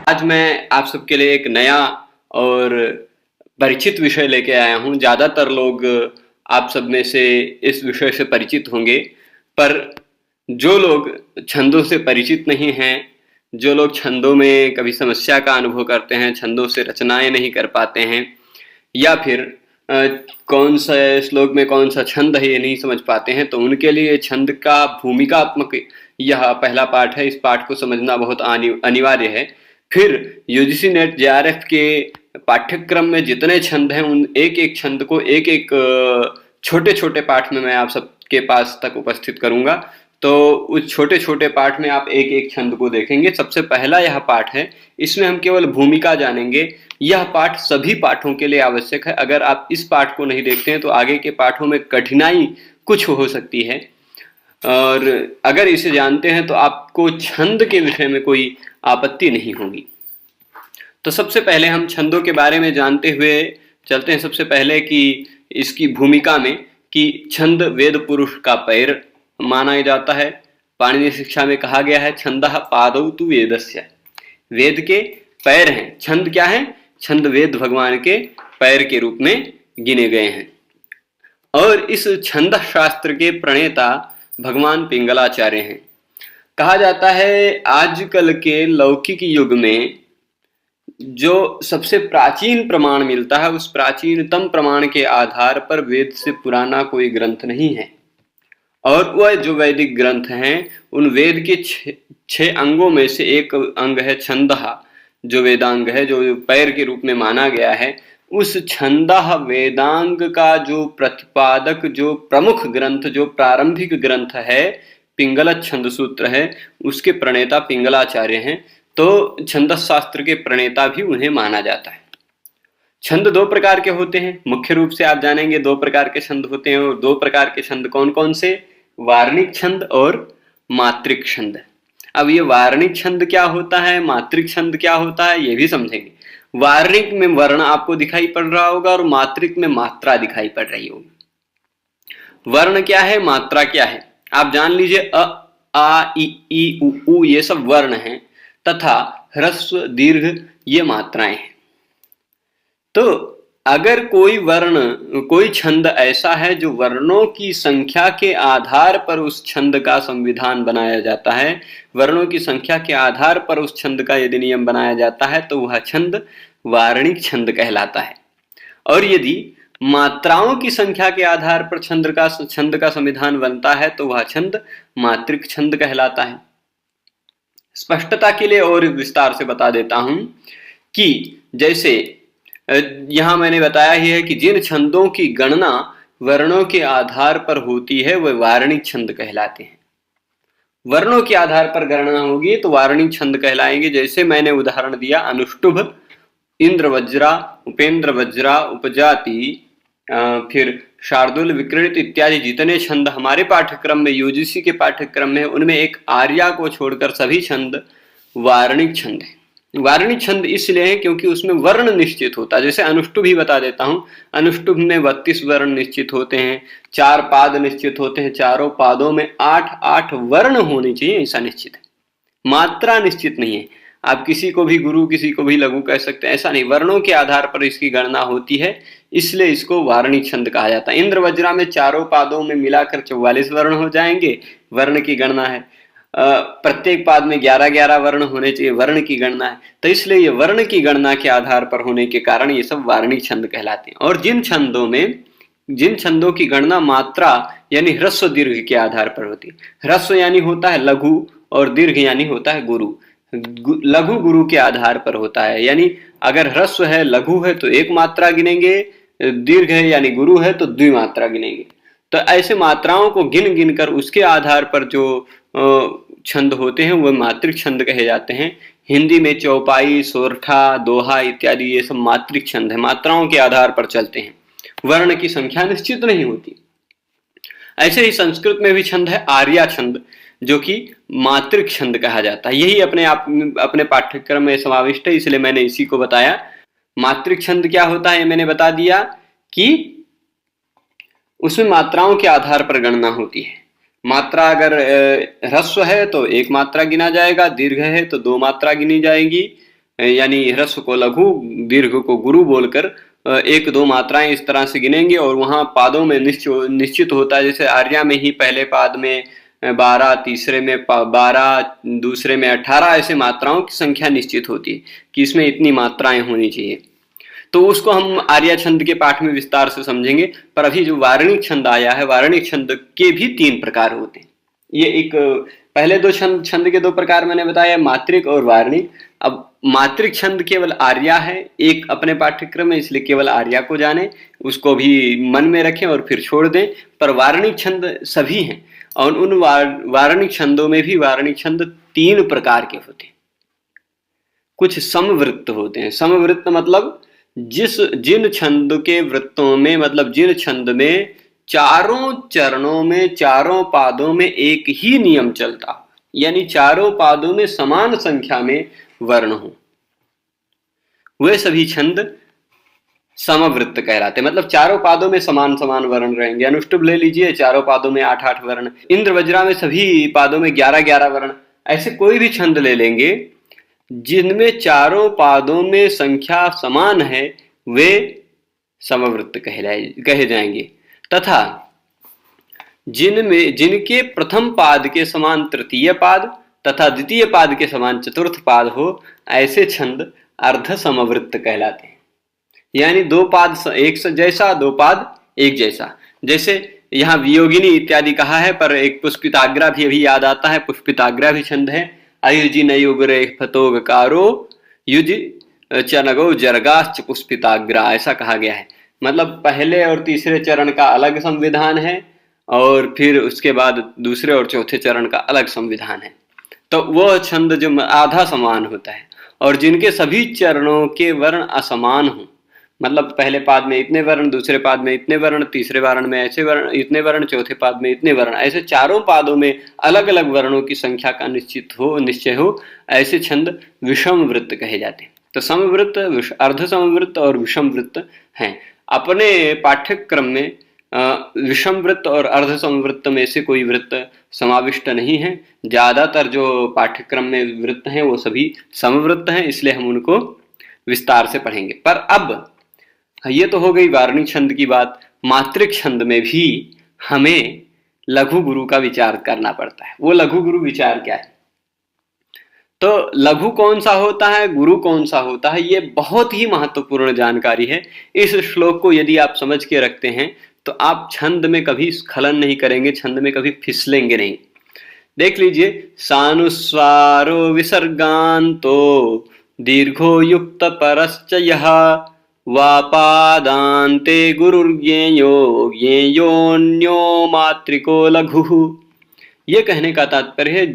आज मैं आप सबके लिए एक नया और परिचित विषय लेके आया हूँ। ज़्यादातर लोग आप सब में से इस विषय से परिचित होंगे, पर जो लोग छंदों से परिचित नहीं हैं, जो लोग छंदों में कभी समस्या का अनुभव करते हैं, छंदों से रचनाएँ नहीं कर पाते हैं, या फिर कौन सा श्लोक में कौन सा छंद है ये नहीं समझ पाते हैं, तो उनके लिए छंद का भूमिकात्मक यह पहला पाठ है। इस पाठ को समझना बहुत अनिवार्य है। फिर यूजीसी नेट जेआरएफ के पाठ्यक्रम में जितने छंद हैं उन एक एक छंद को एक एक छोटे छोटे पाठ में मैं आप सबके पास तक उपस्थित करूंगा। तो उस छोटे छोटे पाठ में आप एक एक छंद को देखेंगे। सबसे पहला यह पाठ है, इसमें हम केवल भूमिका जानेंगे। यह पाठ सभी पाठों के लिए आवश्यक है। अगर आप इस पाठ को नहीं देखते हैं तो आगे के पाठों में कठिनाई कुछ हो सकती है, और अगर इसे जानते हैं तो आपको छंद के विषय में कोई आपत्ति नहीं होगी। तो सबसे पहले हम छंदों के बारे में जानते हुए चलते हैं। सबसे पहले कि इसकी भूमिका में कि छंद वेद पुरुष का पैर माना जाता है। पाणिनीय शिक्षा में कहा गया है छंदः पादौ तु वेदस्य। वेद के पैर हैं। छंद क्या है? छंद वेद भगवान के पैर के रूप में गिने गए हैं। और इस छंद शास्त्र के प्रणेता भगवान पिंगलाचार्य हैं। कहा जाता है आजकल के लौकिक युग में जो सबसे प्राचीन प्रमाण मिलता है, उस प्राचीनतम प्रमाण के आधार पर वेद से पुराना कोई ग्रंथ नहीं है। और वह जो वैदिक ग्रंथ हैं उन वेद के छह अंगों में से एक अंग है छंदः, जो वेदांग है, जो पैर के रूप में माना गया है। उस छंदः वेदांग का जो प्रतिपादक, जो प्रमुख ग्रंथ, जो प्रारंभिक ग्रंथ है, पिंगल छंद सूत्र है, उसके प्रणेता पिंगलाचार्य हैं। तो छंदस शास्त्र के प्रणेता भी उन्हें माना जाता है। छंद दो प्रकार के होते हैं। मुख्य रूप से आप जानेंगे दो प्रकार के छंद होते हैं। और दो प्रकार के छंद कौन कौन से? वार्णिक छंद और मात्रिक छंद। अब ये वार्णिक छंद क्या होता है, मात्रिक छंद क्या होता है, ये भी समझेंगे। वार्णिक में वर्ण आपको दिखाई पड़ रहा होगा और मात्रिक में मात्रा दिखाई पड़ रही होगी। वर्ण क्या है, मात्रा क्या है, आप जान लीजिए। अ, आ, ई, उ, ये सब वर्ण हैं, तथा ह्रस्व दीर्घ ये मात्राएं हैं। तो अगर कोई वर्ण, कोई छंद ऐसा है जो वर्णों की संख्या के आधार पर उस छंद का संविधान बनाया जाता है, वर्णों की संख्या के आधार पर उस छंद का यदि नियम बनाया जाता है, तो वह छंद वार्णिक छंद कहलाता है। और यदि मात्राओं की संख्या के आधार पर छंद का संविधान बनता है, तो वह छंद मात्रिक छंद कहलाता है। स्पष्टता के लिए और विस्तार से बता देता हूं कि जैसे यहां मैंने बताया ही है कि जिन छंदों की गणना वर्णों के आधार पर होती है वह वार्णिक छंद कहलाते हैं। वर्णों के आधार पर गणना होगी तो वार्णिक छंद कहलाएंगे। जैसे मैंने उदाहरण दिया, अनुष्टुभ, इंद्र वज्रा, उपेंद्र वज्रा, उपजाति, फिर शार्दुल, विकृत इत्यादि जितने छंद हमारे पाठ्यक्रम में, यूजीसी के पाठ्यक्रम में, उनमें एक आर्या को छोड़कर सभी छंद वार्णिक छंद हैं। वार्णिक छंद इसलिए है क्योंकि उसमें वर्ण निश्चित होता है। जैसे अनुष्टुभ ही बता देता हूं, अनुष्टुभ में 32 वर्ण निश्चित होते हैं, 4 पाद निश्चित होते हैं, चारों पादों में 8 वर्ण होने चाहिए, ऐसा निश्चित है। मात्रा निश्चित नहीं है। आप किसी को भी गुरु, किसी को भी लघु कह सकते हैं, ऐसा नहीं। वर्णों के आधार पर इसकी गणना होती है, इसलिए इसको वार्णिक छंद कहा जाता है। इंद्र वज्रा में चारों पादों में मिलाकर 44 वर्ण हो जाएंगे, वर्ण की गणना है। प्रत्येक पाद में 11 वर्ण होने चाहिए, वर्ण की गणना है। तो इसलिए ये वर्ण की गणना के आधार पर होने के कारण ये सब वार्णिक छंद कहलाते हैं। और जिन छंदों की गणना मात्रा यानी ह्रस्व दीर्घ के आधार पर होती है। ह्रस्व यानी होता है लघु और दीर्घ यानी होता है गुरु। लघु गुरु के आधार पर होता है, यानी अगर ह्रस्व है, लघु है तो एक मात्रा गिनेंगे, दीर्घ है यानी गुरु है तो द्विमात्रा गिनेंगे। तो ऐसे मात्राओं को गिन गिन कर उसके आधार पर जो छंद होते हैं वह मात्रिक छंद कहे जाते हैं। हिंदी में चौपाई, सोरठा, दोहा इत्यादि ये सब मात्रिक छंद है, मात्राओं के आधार पर चलते हैं, वर्ण की संख्या निश्चित नहीं होती। ऐसे ही संस्कृत में भी छंद है आर्या छंद, जो कि मात्रिक छंद कहा जाता है। यही अपने पाठ्यक्रम में समाविष्ट है, इसलिए मैंने इसी को बताया। मात्रिक छंद क्या होता है मैंने बता दिया कि उसमें मात्राओं के आधार पर गणना होती है। मात्रा अगर ह्रस्व है तो एक मात्रा गिना जाएगा, दीर्घ है तो 2 मात्रा गिनी जाएगी, यानी ह्रस्व को लघु, दीर्घ को गुरु बोलकर एक दो मात्राएं इस तरह से गिनेंगे और वहां पादों में निश्चित होता है। जैसे आर्या में ही पहले पाद में 12, तीसरे में 12, दूसरे में 18, ऐसे मात्राओं की संख्या निश्चित होती है कि इसमें इतनी मात्राएं होनी चाहिए। तो उसको हम आर्या छंद के पाठ में विस्तार से समझेंगे। पर अभी जो वार्णिक छंद आया है, वार्णिक छंद के भी 3 प्रकार होते हैं। ये एक पहले दो छंद के 2 प्रकार मैंने बताया, मात्रिक और वार्णिक। अब मात्रिक छंद केवल आर्या है एक अपने पाठ्यक्रम में, इसलिए केवल आर्या को जाने, उसको भी मन में रखें और फिर छोड़ दें। पर वार्णिक छंद सभी हैं और उन वार्णिक छंदों में भी वार्णिक छंद 3 प्रकार के होते हैं। कुछ समवृत्त होते हैं। समवृत्त मतलब जिन छंद के वृत्तों में, मतलब जिन छंद में चारों चरणों में, चारों पादों में एक ही नियम चलता, यानी चारों पादों में समान संख्या में वर्ण हो, वे सभी छंद समवृत्त कहलाते। मतलब चारों पादों में समान समान वर्ण रहेंगे। अनुष्टुप ले लीजिए, चारों पादों में 8-8 वर्ण। इंद्र वज्रा में सभी पादों में 11-11 वर्ण। ऐसे कोई भी छंद ले लेंगे जिनमें चारों पादों में संख्या समान है, वे समवृत्त कहे जाएंगे। तथा जिनके प्रथम पाद के समान तृतीय पाद तथा द्वितीय पाद के समान चतुर्थ पाद हो, ऐसे छंद अर्ध समवृत्त कहलाते हैं। यानी 2 पाद एक जैसा, 2 पाद एक जैसा। जैसे यहाँ वियोगिनी इत्यादि कहा है, पर एक पुष्पिताग्रा भी अभी याद आता है। पुष्पिताग्रा भी छंद है। अयुजि नयुग्रे फतोगकारो युज चनगो जरगाश्च पुष्पिताग्रा, ऐसा कहा गया है। मतलब पहले और तीसरे चरण का अलग संविधान है और फिर उसके बाद दूसरे और चौथे चरण का अलग संविधान है। तो वह छंद जो आधा समान होता है और जिनके सभी चरणों के वर्ण असमान हो, मतलब पहले पाद में इतने वर्ण, दूसरे पाद में इतने वर्ण, तीसरे वर्ण में ऐसे वर्ण, इतने वर्ण, चौथे पाद में इतने वर्ण, ऐसे चारों पादों में अलग अलग वर्णों की संख्या का निश्चय हो, ऐसे छंद विषम वृत्त कहे जाते हैं। तो समवृत्त, अर्ध समवृत्त और विषम वृत्त हैं। अपने पाठ्यक्रम में विषम वृत्त और अर्ध समवृत्त में से कोई वृत्त समाविष्ट नहीं है। ज्यादातर जो पाठ्यक्रम में वृत्त हैं वो सभी समवृत्त हैं, इसलिए हम उनको विस्तार से पढ़ेंगे। पर अब ये तो हो गई वार्णिक छंद की बात। मात्रिक छंद में भी हमें लघु गुरु का विचार करना पड़ता है। वो लघु गुरु विचार क्या है? तो लघु कौन सा होता है, गुरु कौन सा होता है, ये बहुत ही महत्वपूर्ण जानकारी है। इस श्लोक को यदि आप समझ के रखते हैं तो आप छंद में कभी स्खलन नहीं करेंगे, छंद में कभी फिसलेंगे नहीं। देख लीजिए, सानुस्वारो विसर्गान्तो दीर्घो युक्त परश्च यः वापादान्ते गुरुर्ज्ञेयो ज्ञेयोऽन्यो मात्रिको लघुः। ये कहने का तात्पर्य है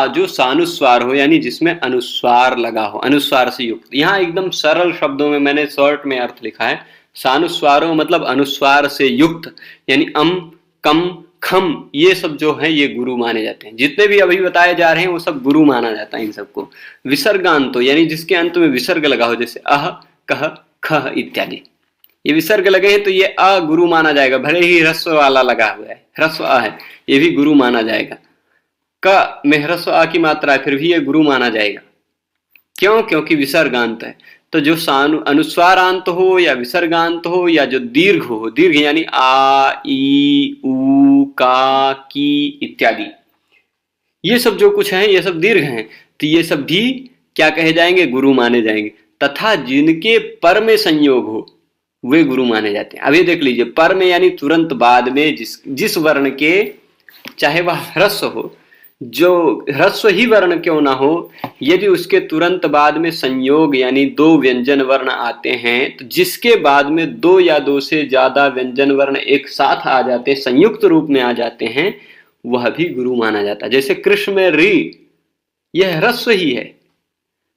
जो सानुस्वार हो, यानी जिसमें अनुस्वार लगा हो, अनुस्वार से युक्त। यहाँ एकदम सरल शब्दों में मैंने शॉर्ट में अर्थ लिखा है। सानुस्वारो मतलब अनुस्वार से युक्त, यानी अम, कम, खम, ये सब जो है ये गुरु माने जाते हैं। जितने भी अभी बताए जा रहे हैं वो सब गुरु माना जाता है इन सबको। विसर्गान्तो यानी जिसके अंत में विसर्ग लगा हो, जैसे अह, कह, खह इत्यादि, ये विसर्ग लगे हैं तो ये अ गुरु माना जाएगा, भले ही ह्रस्व वाला लगा हुआ है, ह्रस्व अ है, ये भी गुरु माना जाएगा। क में ह्रस्व अ की मात्रा है, फिर भी ये गुरु माना जाएगा। क्यों? क्योंकि विसर्गांत है। तो जो अनुस्वारांत हो या विसर्गांत हो या जो दीर्घ हो, दीर्घ यानी आ, ई, उ, का, की इत्यादि, ये सब जो कुछ है ये सब दीर्घ हैं, तो ये सब भी क्या कहे जाएंगे? गुरु माने जाएंगे। तथा जिनके पर में संयोग हो वे गुरु माने जाते हैं। अभी देख लीजिए, पर में यानी तुरंत बाद में जिस वर्ण के, चाहे वह ह्रस्व हो, जो ह्रस्व ही वर्ण क्यों ना हो, यदि उसके तुरंत बाद में संयोग यानी 2 व्यंजन वर्ण आते हैं, तो जिसके बाद में 2 या 2 से ज्यादा व्यंजन वर्ण एक साथ आ जाते हैं, संयुक्त रूप में आ जाते हैं, वह भी गुरु माना जाता है। जैसे कृष्ण में री, यह ह्रस्व ही है,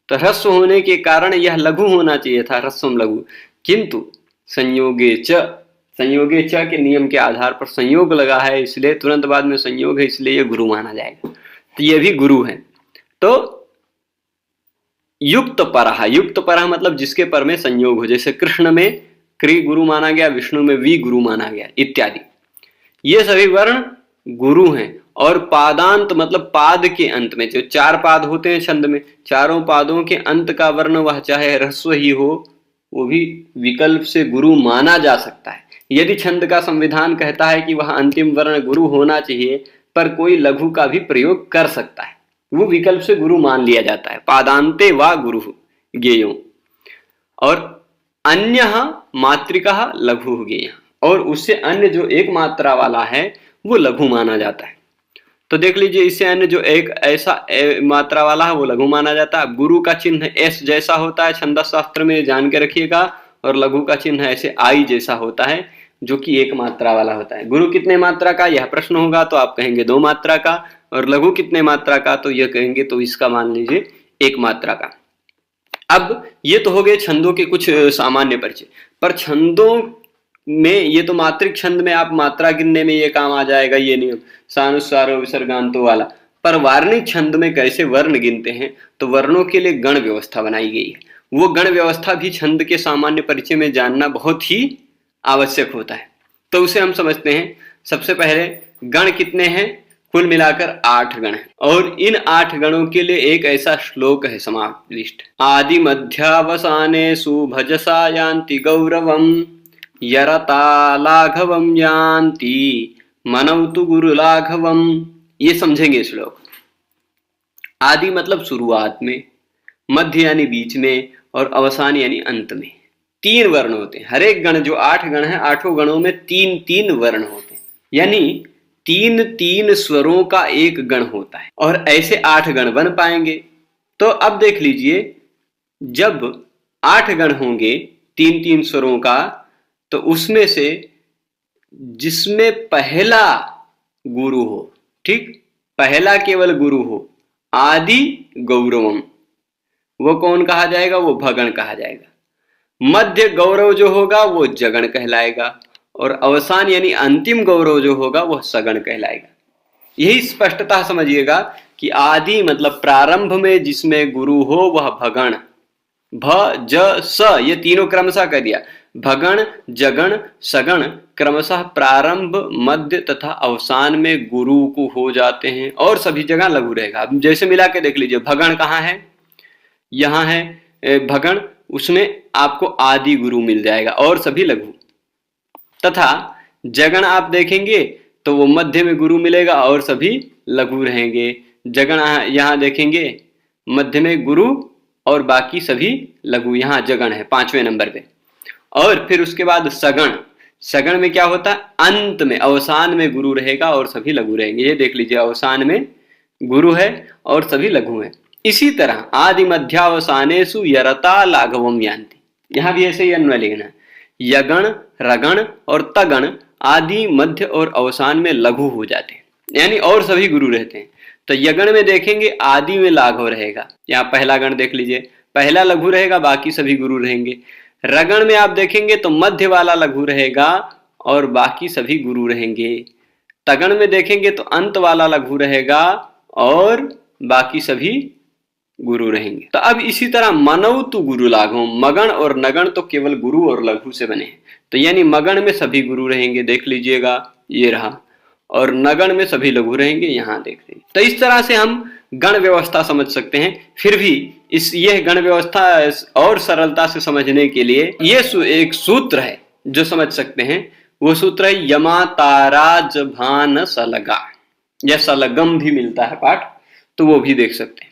तो ह्रस्व होने के कारण यह लघु होना चाहिए था, ह्रस्वम लघु, किंतु संयोगे च के नियम के आधार पर संयोग लगा है, इसलिए तुरंत बाद में संयोग है, इसलिए यह गुरु माना जाएगा। तो यह भी गुरु है। तो युक्त परह मतलब जिसके पर में संयोग हो, जैसे कृष्ण में क्री गुरु माना गया, विष्णु में वी गुरु माना गया इत्यादि, ये सभी वर्ण गुरु हैं। और पादांत मतलब पाद के अंत में, जो 4 पाद होते हैं छंद में, चारों पादों के अंत का वर्ण वह चाहे ह्रस्व ही हो, वो भी विकल्प से गुरु माना जा सकता है। यदि छंद का संविधान कहता है कि वह अंतिम वर्ण गुरु होना चाहिए, पर कोई लघु का भी प्रयोग कर सकता है, वो विकल्प से गुरु मान लिया जाता है। पादांते वा गुरु ज्ञेयो। और अन्य मात्रिका लघु ज्ञेय, और उससे अन्य जो एक मात्रा वाला है वो लघु माना जाता है। तो देख लीजिए, इससे अन्य जो एक ऐसा मात्रा वाला है वो लघु माना जाता है। गुरु का चिन्ह एस जैसा होता है छंदस शास्त्र में, जान के रखिएगा, और लघु का चिन्ह ऐसे आई जैसा होता है जो कि एक मात्रा वाला होता है। गुरु कितने मात्रा का, यह प्रश्न होगा तो आप कहेंगे 2 मात्रा का, और लघु कितने मात्रा का, तो यह कहेंगे तो इसका मान लीजिए 1 मात्रा का। अब ये तो हो गए छंदों के कुछ सामान्य परिचय। पर छंदों में ये तो मात्रिक छंद में आप मात्रा गिनने में ये काम आ जाएगा, ये नियम सानुस्वारो विसर्गांतो वाला। पर वार्णिक छंद में कैसे वर्ण गिनते हैं, तो वर्णों के लिए गण व्यवस्था बनाई गई है। वो गण व्यवस्था भी छंद के सामान्य परिचय में जानना बहुत ही आवश्यक होता है। तो उसे हम समझते हैं। सबसे पहले गण कितने हैं, कुल मिलाकर 8 गण हैं, और इन 8 गणों के लिए एक ऐसा श्लोक है समाविष्ट। आदि मध्यावसानेषु भजसा यान्ति गौरवम यरता लाघवम यान्ति मनौतु गुरु लाघवम। ये समझेंगे श्लोक। आदि मतलब शुरुआत में, मध्य यानी बीच में, और अवसान यानी अंत में 3 वर्ण होते हैं। हर एक गण, जो 8 गण है, 8 गणों में 3-3 वर्ण होते हैं, यानी 3-3 स्वरों का एक गण होता है, और ऐसे 8 गण बन पाएंगे। तो अब देख लीजिए, जब 8 गण होंगे 3-3 स्वरों का, तो उसमें से जिसमें पहला गुरु हो, ठीक, पहला केवल गुरु हो, आदि गौरवम, वो कौन कहा जाएगा, वो भगण कहा जाएगा। मध्य गौरव जो होगा वो जगण कहलाएगा, और अवसान यानी अंतिम गौरव जो होगा वह सगण कहलाएगा। यही स्पष्टता समझिएगा कि आदि मतलब प्रारंभ में जिसमें गुरु हो वह भगण, भ ज स, ये तीनों क्रमशः कर दिया। भगण, जगण, सगण क्रमशः प्रारंभ, मध्य तथा अवसान में गुरु को हो जाते हैं, और सभी जगह लघु रहेगा। अब जैसे मिला के देख लीजिए, भगण कहाँ है, यहाँ है भगण, उसमें आपको आदि गुरु मिल जाएगा, और सभी लघु। तथा जगण आप देखेंगे तो वो मध्य में गुरु मिलेगा, और सभी लघु रहेंगे। जगण यहाँ देखेंगे मध्य में गुरु, और बाकी सभी लघु। यहाँ जगण है 5वें नंबर पे। और फिर उसके बाद सगण, सगण में क्या होता है, अंत में, अवसान में गुरु रहेगा और सभी लघु रहेंगे। ये देख लीजिए, अवसान में गुरु है और सभी लघु हैं। इसी तरह आदि मध्यावसानेषु यरता लाघवम यान्ति, यहाँ भी ऐसे ही अन्वय लिखना है। यगण, रगण और तगण आदि, मध्य और अवसान में लघु हो जाते हैं, यानी और सभी गुरु रहते हैं। तो यगण में देखेंगे आदि में लाघव रहेगा, यहाँ पहला गण देख लीजिए, पहला लघु रहेगा, बाकी सभी गुरु रहेंगे। रगण में आप देखेंगे तो मध्य वाला लघु रहेगा और बाकी सभी गुरु रहेंगे। तगण में देखेंगे तो अंत वाला लघु रहेगा और बाकी सभी गुरु रहेंगे। तो अब इसी तरह मनौतु गुरु लाघव, मगण और नगण तो केवल गुरु और लघु से बने हैं, तो यानी मगण में सभी गुरु रहेंगे, देख लीजिएगा ये रहा, और नगण में सभी लघु रहेंगे, यहाँ देख लीजिए। तो इस तरह से हम गण व्यवस्था समझ सकते हैं। फिर भी यह गण व्यवस्था और सरलता से समझने के लिए ये एक सूत्र है जो समझ सकते हैं। वो सूत्र है यमा तारा जभान सलगा, या सलगम भी मिलता है पाठ, तो वो भी देख सकते हैं।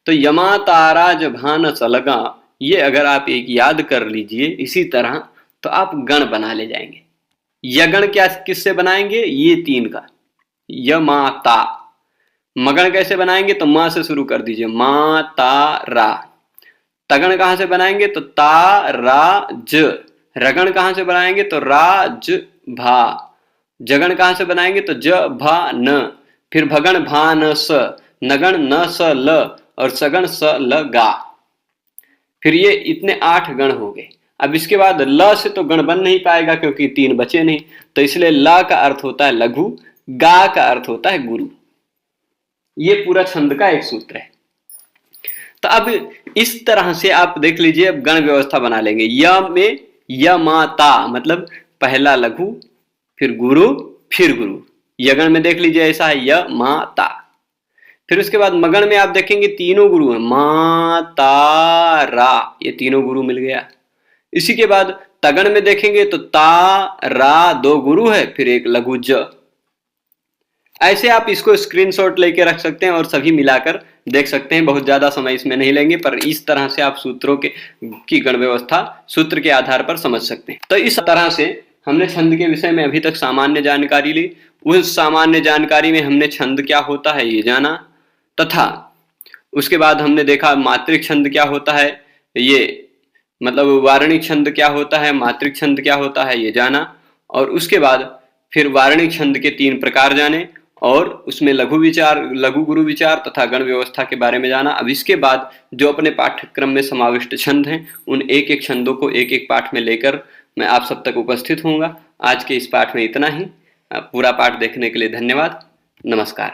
तो यमा तारा जभान सलगा, ये अगर आप एक याद कर लीजिए इसी तरह, तो आप गण बना ले जाएंगे। यगण क्या किससे बनाएंगे, ये 3 का, यमाता। मगण कैसे बनाएंगे, तो मां से शुरू कर दीजिए, मा ता रा। तगण कहां से बनाएंगे, तो ता रा ज। रगण कहां से बनाएंगे, तो रा ज भा। जगण कहां से बनाएंगे, तो ज भा न। फिर भगण भा न स, नगण न स ल, और सगण स ल गा। फिर ये इतने 8 गण हो गए। अब इसके बाद ल से तो गण बन नहीं पाएगा क्योंकि 3 बचे नहीं, तो इसलिए ल का अर्थ होता है लघु, गा का अर्थ होता है गुरु। ये पूरा छंद का एक सूत्र है। तो अब इस तरह से आप देख लीजिए, अब गण व्यवस्था बना लेंगे। य में य मा ता मतलब पहला लघु, फिर गुरु, फिर गुरु, यगण में देख लीजिए ऐसा है य मा ता। फिर उसके बाद मगण में आप देखेंगे तीनों गुरु हैं, मा ता रा, ये तीनों गुरु मिल गया। इसी के बाद तगण में देखेंगे तो ता रा दो गुरु है, फिर एक लघु ज। ऐसे आप इसको स्क्रीनशॉट लेके रख सकते हैं और सभी मिलाकर देख सकते हैं। बहुत ज्यादा समय इसमें नहीं लेंगे, पर इस तरह से आप सूत्रों की गण व्यवस्था सूत्र के आधार पर समझ सकते हैं। तो इस तरह से हमने छंद के विषय में अभी तक सामान्य जानकारी ली। उस सामान्य जानकारी में हमने छंद क्या होता है ये जाना, तथा उसके बाद हमने देखा मात्रिक छंद क्या होता है, ये मतलब वार्णिक छंद क्या होता है, मात्रिक छंद क्या होता है ये जाना। और उसके बाद फिर वार्णिक छंद के 3 प्रकार जाने और उसमें लघु विचार, लघु गुरु विचार तथा गण व्यवस्था के बारे में जाना। अब इसके बाद जो अपने पाठ्यक्रम में समाविष्ट छंद हैं उन एक एक छंदों को एक एक पाठ में लेकर मैं आप सब तक उपस्थित होऊंगा। आज के इस पाठ में इतना ही। पूरा पाठ देखने के लिए धन्यवाद। नमस्कार।